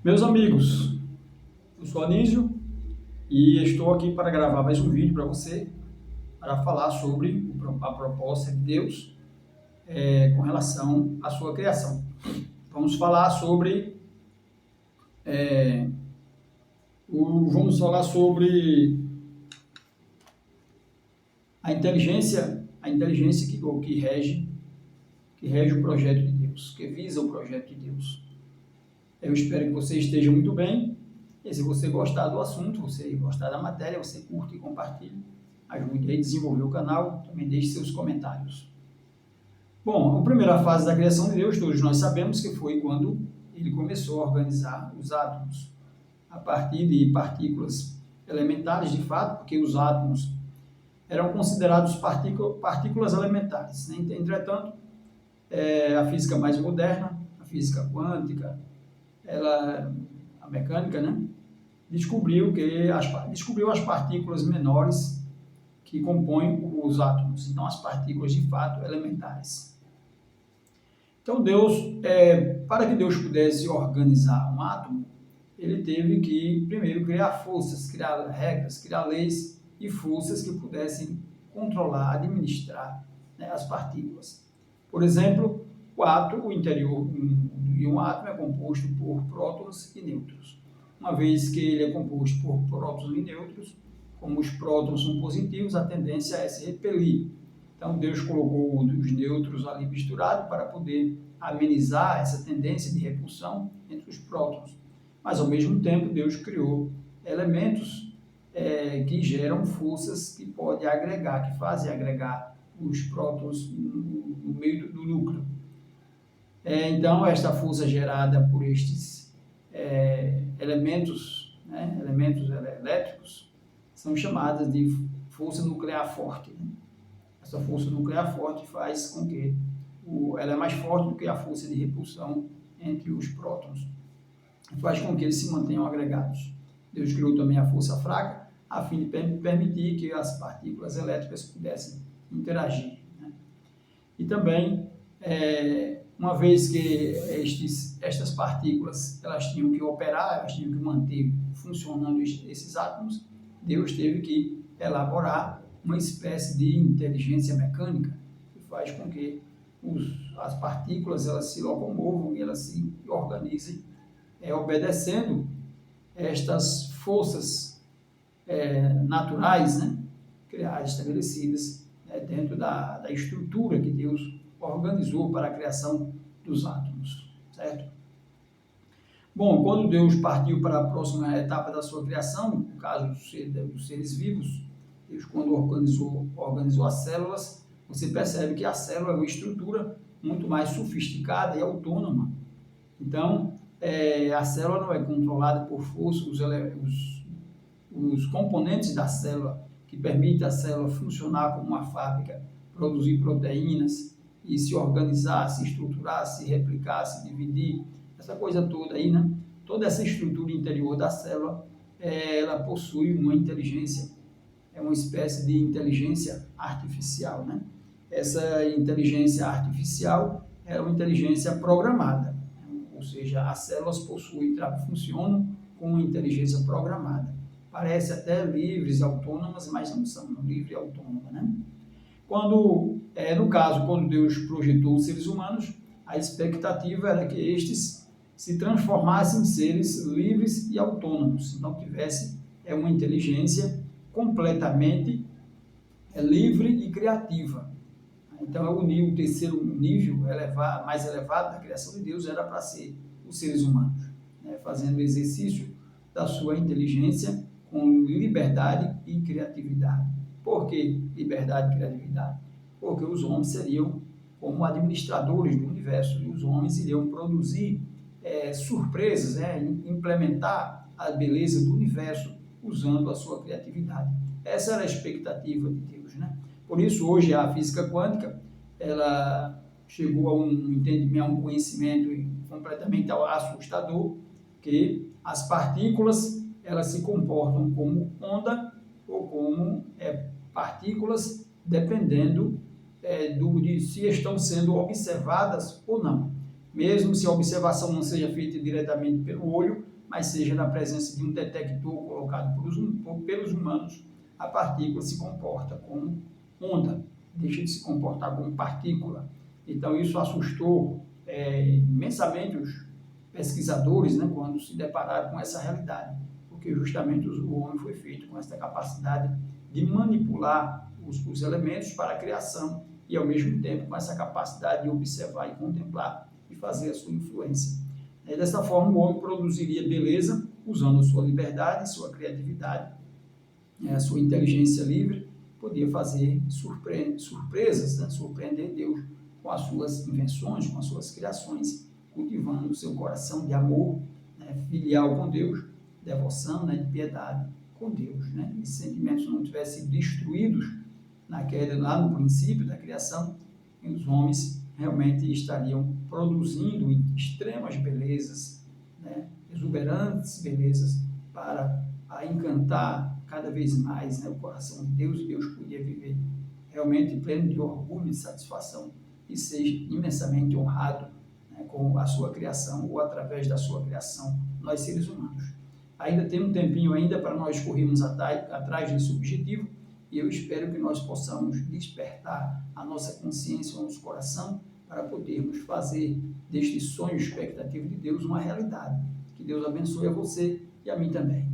Meus amigos, eu sou Anísio e estou aqui para gravar mais um vídeo para você, para falar sobre a proposta de Deus com relação à sua criação. Vamos falar sobre vamos falar sobre a inteligência que rege o projeto de Deus, que visa o projeto de Deus. Eu espero que você esteja muito bem. E se você gostar do assunto, você gostar da matéria, você curte e compartilhe. Ajude aí a desenvolver o canal. Também deixe seus comentários. Bom, a primeira fase da criação de Deus, todos nós sabemos que foi quando ele começou a organizar os átomos a partir de partículas elementares, de fato, porque os átomos eram considerados partículas elementares. Entretanto, a física mais moderna, a física quântica, a mecânica, né, descobriu as partículas menores que compõem os átomos, então as partículas de fato elementares. Então para que Deus pudesse organizar um átomo, ele teve que primeiro criar forças, criar regras, criar leis e forças que pudessem controlar, administrar, né, as partículas. Por exemplo, o interior de um átomo é composto por prótons e nêutrons. Uma vez que ele é composto por prótons e nêutrons, como os prótons são positivos, a tendência é se repelir. Então, Deus colocou os nêutrons ali misturados para poder amenizar essa tendência de repulsão entre os prótons. Mas, ao mesmo tempo, Deus criou elementos que geram forças que podem agregar, que fazem agregar os prótons no meio do núcleo. Então, esta força gerada por estes elementos elétricos, são chamadas de força nuclear forte. Essa força nuclear forte faz com que ela é mais forte do que a força de repulsão entre os prótons, faz com que eles se mantenham agregados. Deus criou também a força fraca, a fim de permitir que as partículas elétricas pudessem interagir. E também, uma vez que estas partículas elas tinham que operar, elas tinham que manter funcionando esses átomos, Deus teve que elaborar uma espécie de inteligência mecânica que faz com que as partículas elas se locomovam e elas se organizem, obedecendo estas forças naturais, né, criadas, estabelecidas dentro da estrutura que Deus organizou para a criação dos átomos, certo? Bom, quando Deus partiu para a próxima etapa da sua criação, no caso dos seres vivos, Deus, quando organizou as células, você percebe que a célula é uma estrutura muito mais sofisticada e autônoma. Então, a célula não é controlada por força, os componentes da célula que permitem a célula funcionar como uma fábrica, produzir proteínas e se organizar, se estruturar, se replicar, se dividir, essa coisa toda aí, né? Toda essa estrutura interior da célula, ela possui uma inteligência, é uma espécie de inteligência artificial, né? Essa inteligência artificial é uma inteligência programada, ou seja, as células funcionam com inteligência programada. Parece até livres e autônomas, mas não são livres e autônomas, né? No caso, quando Deus projetou os seres humanos, a expectativa era que estes se transformassem em seres livres e autônomos, então tivesse uma inteligência completamente livre e criativa. Então, o terceiro nível mais elevado da criação de Deus era para ser os seres humanos, né, fazendo o exercício da sua inteligência com liberdade e criatividade. Por que liberdade e criatividade? Porque os homens seriam como administradores do universo e os homens iriam produzir surpresas, implementar a beleza do universo usando a sua criatividade. Essa era a expectativa de Deus, né? Por isso, hoje, a física quântica, ela chegou a um entendimento, a um conhecimento completamente assustador, que as partículas, elas se comportam como onda ou como partículas, dependendo de se estão sendo observadas ou não. mesmo se a observação não seja feita diretamente pelo olho, mas seja na presença de um detector colocado pelos humanos, a partícula se comporta como onda, deixa de se comportar como partícula. Então isso assustou imensamente os pesquisadores, né, quando se depararam com essa realidade, porque justamente o homem foi feito com essa capacidade de manipular os elementos para a criação e, ao mesmo tempo, com essa capacidade de observar e contemplar e fazer a sua influência. Dessa forma, o homem produziria beleza usando a sua liberdade, sua criatividade, a sua inteligência livre, podia fazer surpresas, né? Surpreender Deus com as suas invenções, com as suas criações, cultivando o seu coração de amor, né, filial com Deus, devoção, né, de piedade com Deus. Né? Esses sentimentos não tivessem sido destruídos lá no princípio da criação, e os homens realmente estariam produzindo extremas belezas, né, exuberantes belezas, para encantar cada vez mais, né, o coração de Deus, e Deus podia viver realmente pleno de orgulho e satisfação e seja imensamente honrado, né, com a sua criação ou através da sua criação, nós seres humanos. Ainda tem um tempinho ainda para nós corrermos atrás desse objetivo, e eu espero que nós possamos despertar a nossa consciência, o nosso coração, para podermos fazer deste sonho e expectativa de Deus uma realidade. Que Deus abençoe a você e a mim também.